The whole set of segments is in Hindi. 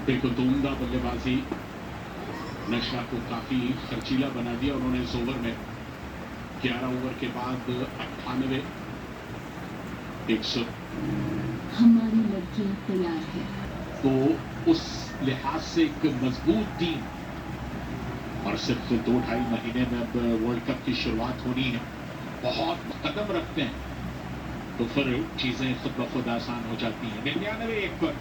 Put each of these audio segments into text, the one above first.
देखो तो उम्दा बल्लेबाजी, नशा को काफी खर्चीला बना दिया उन्होंने इस ओवर में। 11 ओवर के बाद 98 100। हमारी लड़कियां तैयार है। तो उस लिहाज से एक मजबूत टीम, और सिर्फ 2-2.5 महीने में अब वर्ल्ड कप की शुरुआत होनी है। बहुत कदम रखते हैं तो फिर चीजें खुद ब खुद आसान हो जाती हैं। 99 1 पर,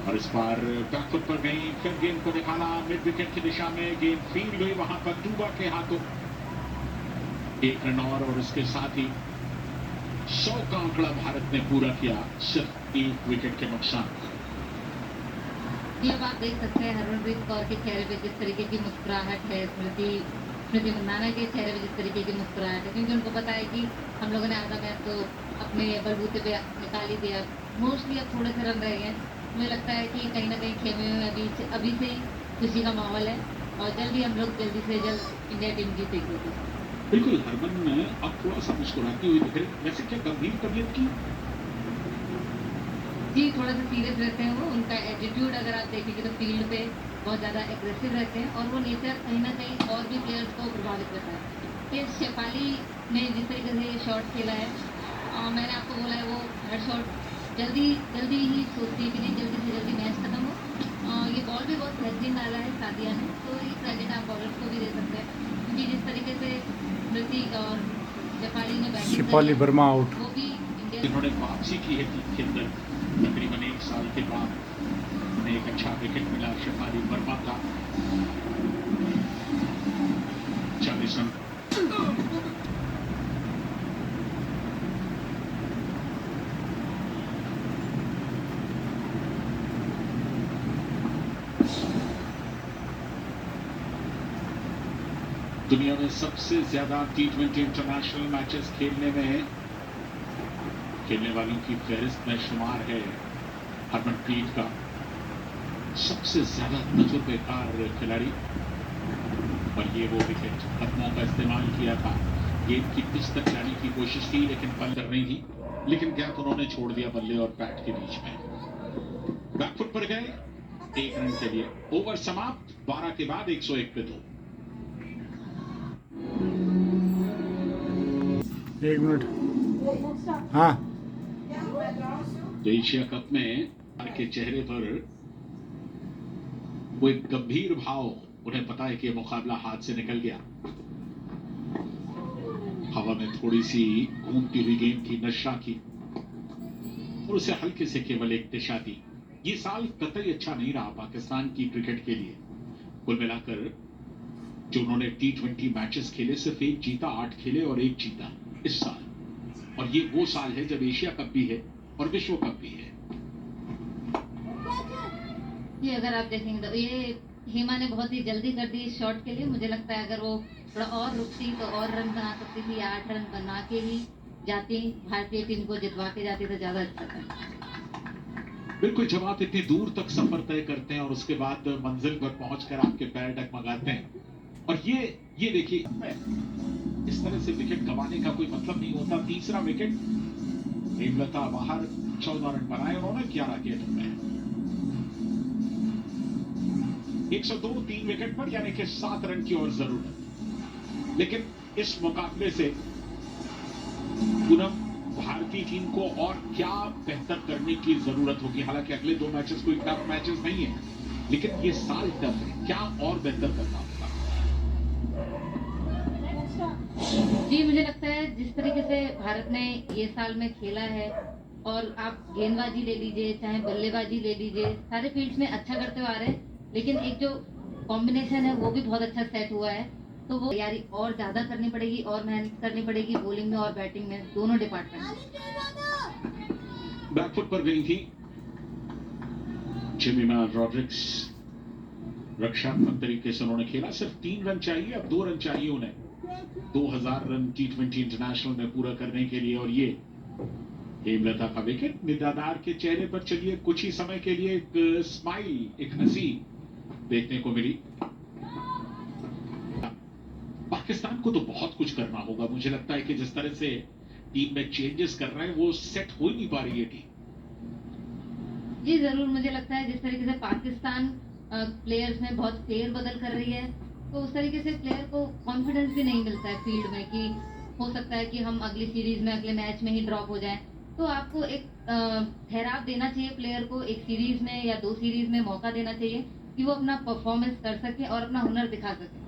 और इस बार बैकफुट पर गई, फिर गेंद को निकाला मिड विकेट की दिशा में, गेंद फील्ड हुई वहां पर डूबा के हाथों। 1 रन और इसके साथ ही 100 का आंकड़ा भारत ने पूरा किया, सिर्फ 1 विकेट के नुकसान। अब आप देख सकते हैं हरमनप्रीत कौर के चेहरे पे जिस तरीके की मुस्कुराहट है, स्मृति मंदाना के चेहरे पे जिस तरीके की मुस्कुराहट है, क्योंकि उनको पता है कि हम लोगों ने आधा मैच तो अपने बलबूते पे निकाल ही दिया। मोस्टली अब थोड़े से रन रह गए। मुझे लगता है कि कहीं ना कहीं खेमे में अभी से ही खुशी का माहौल है, और जल्दी हम लोग जल्दी से जल्द इंडिया टीम जीतेगी। बिल्कुल, हरमन अब थोड़ा सा मुस्कुराती हुई दिख रही। वैसे क्या गंभीर तबीयत की? जी, थोड़ा सा सीरियस रहते हैं वो। उनका एटीट्यूड अगर आप देखेंगे तो फील्ड पे बहुत ज़्यादा एग्रेसिव रहते हैं, और वो नेचर कहीं ना कहीं और भी प्लेयर्स को प्रभावित करता है। इस शेफाली ने जिस तरीके से ये शॉट खेला है, मैंने आपको बोला है वो हर शॉट जल्दी ही सोचती है कि नहीं जल्दी से जल्दी मैच खत्म हो। ये बॉल भी बहुत बेहतरीन डाला है सादिया ने, तो ये क्रेडिट आप बॉलर्स को भी दे सकते हैं, क्योंकि जिस तरीके से स्मृति और शेफाली ने शेफाली वर्मा आउट, वो भी इंडिया इन्होंने वापसी की है टीम के अंदर तकरीबन 1 साल के बाद। उन्हें एक अच्छा विकेट मिला शेफाली वर्मा का, 40 रन। दुनिया में सबसे ज्यादा T20 इंटरनेशनल मैचेस खेलने वालों की फहरिस्त में शुमार है हरमनप्रीत का। सबसे ज्यादा तजुर्बेकार खिलाड़ी, और ये वो विकेट कदमों का इस्तेमाल किया था। गेंद की पिच तक जाने की कोशिश की, लेकिन बल कर रही थी, लेकिन गैप उन्होंने छोड़ दिया बल्ले और बैट के बीच में। बैकफुट पर गए 1 रन के लिए। ओवर समाप्त, 12 के बाद 101 पे 2। 1 मिनट। हाँ, एशिया कप में के चेहरे पर वो एक गंभीर भाव, उन्हें पता है कि ये मुकाबला हाथ से निकल गया। हवा में थोड़ी सी घूमती हुई गेंद थी नशा की, और उसे हल्के से केवल एक दिशा दी। ये साल कतई अच्छा नहीं रहा पाकिस्तान की क्रिकेट के लिए। कुल मिलाकर जो उन्होंने T20 मैचेस खेले, सिर्फ 1 जीता, 8 खेले और 1 जीता इस साल। और ये वो साल है जब एशिया कप भी है और विश्व कप भी है। ये अगर आप देखेंगे तो ये हेमा ने बहुत ही जल्दी कर दी इस शॉट के लिए। मुझे लगता है अगर वो थोड़ा और रुकती तो और रन बना सकती थी, 8 रन बना के ही जाती, भारतीय टीम को जितवा के जाती तो ज्यादा अच्छा था। बिल्कुल, जब आप इतनी दूर तक सफर तय करते हैं और उसके बाद मंजिल पर पहुंचकर आपके पैर डगमगाते हैं, और ये देखिए, इस तरह से विकेट गंवाने का कोई मतलब नहीं होता। तीसरा विकेट, हेमलता बाहर, 14 रन बनाए उन्होंने 11 गेंदों में। 102 3 विकेट पर, यानी कि 7 रन की और जरूरत। लेकिन इस मुकाबले से पूनम, भारतीय टीम को और क्या बेहतर करने की जरूरत होगी? हालांकि अगले 2 मैचेस कोई टफ मैचेस नहीं है, लेकिन ये साल टफ है, क्या और बेहतर करना होगा? जी, मुझे लगता है जिस तरीके से भारत ने ये साल में खेला है, और आप गेंदबाजी ले लीजिए चाहे बल्लेबाजी ले लीजिए, सारे फील्ड्स में अच्छा करते हुए आ रहे हैं, लेकिन एक जो कॉम्बिनेशन है वो भी बहुत अच्छा सेट हुआ है। तो वो तैयारी और ज्यादा करनी पड़ेगी, और मेहनत करनी पड़ेगी बॉलिंग में और बैटिंग में, दोनों डिपार्टमेंट। बैकफुट पर गई थी जेमिमा रॉड्रिक्स। रक्षात्मक तरीके से उन्होंने खेला, सिर्फ 3 रन चाहिए, अब 2 रन चाहिए उन्हें 2000 रन T20 इंटरनेशनल में पूरा करने के लिए। और ये हेमलता का विकेट, निदादार के चेहरे पर चलिए कुछ ही समय के लिए एक स्माइल, एक हंसी देखने को मिली। पाकिस्तान को तो बहुत कुछ करना होगा। मुझे लगता है कि जिस तरह से टीम में चेंजेस कर रहे हैं, वो सेट हो ही नहीं पा रही है टीम। जी जरूर, मुझे लगता है जिस तरीके से पाकिस्तान प्लेयर्स में बहुत फेरबदल कर रही है, तो उस तरीके से प्लेयर को कॉन्फिडेंस भी नहीं मिलता है फील्ड में कि हो सकता है कि हम अगली सीरीज में अगले मैच में ही ड्रॉप हो जाएं। तो आपको एक ठहराव देना चाहिए प्लेयर को, एक सीरीज में या 2 सीरीज में मौका देना चाहिए कि वो अपना परफॉर्मेंस कर सके और अपना हुनर दिखा सके।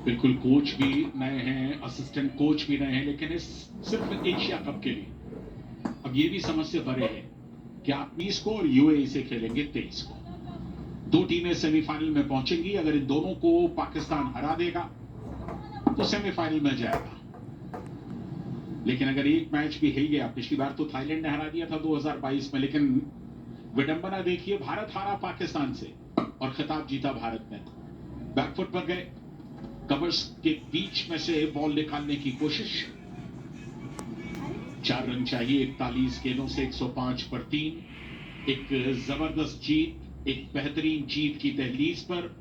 बिल्कुल, कोच भी नए हैं, असिस्टेंट कोच भी नए हैं, लेकिन इस सिर्फ एशिया कप के लिए अब ये भी समस्या बड़े है कि आप 20 को और यूएई से खेलेंगे 23 को। 2 टीमें सेमीफाइनल में पहुंचेंगी। अगर इन दोनों को पाकिस्तान हरा देगा तो सेमीफाइनल में जाएगा, लेकिन अगर एक मैच भी हिल गया, पिछली बार तो थाईलैंड ने हरा दिया था 2022 में, लेकिन विडंबना देखिए, भारत हारा पाकिस्तान से और खिताब जीता भारत ने। बैकफुट पर गए, कवर्स के बीच में से बॉल निकालने की कोशिश, 4 रन चाहिए 41 गेंदों से 105 पर 3। एक जबरदस्त जीत, एक बेहतरीन जीत की दहलीज पर,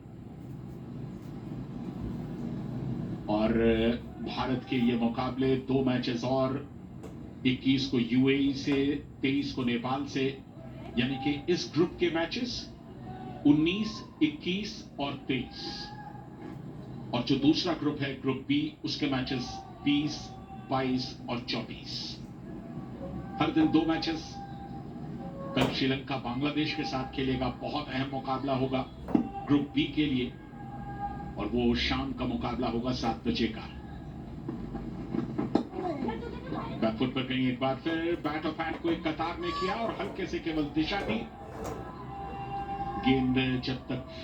और भारत के ये मुकाबले 2 मैचेस और, 21 को यूएई से, 23 को नेपाल से, यानी कि इस ग्रुप के मैचेस 19, 21 और 23, और जो दूसरा ग्रुप है ग्रुप बी, उसके मैचेस 20, 22 और 24। हर दिन 2 मैचेस। कल श्रीलंका बांग्लादेश के साथ खेलेगा, बहुत अहम मुकाबला होगा ग्रुप बी के लिए, और वो शाम का मुकाबला होगा 7 बजे का। बैकफुट पर कहीं एक बार फिर बैट ऑफ हैंड को एक कतार में किया और हल्के से केवल दिशा दी। गेंद जब तक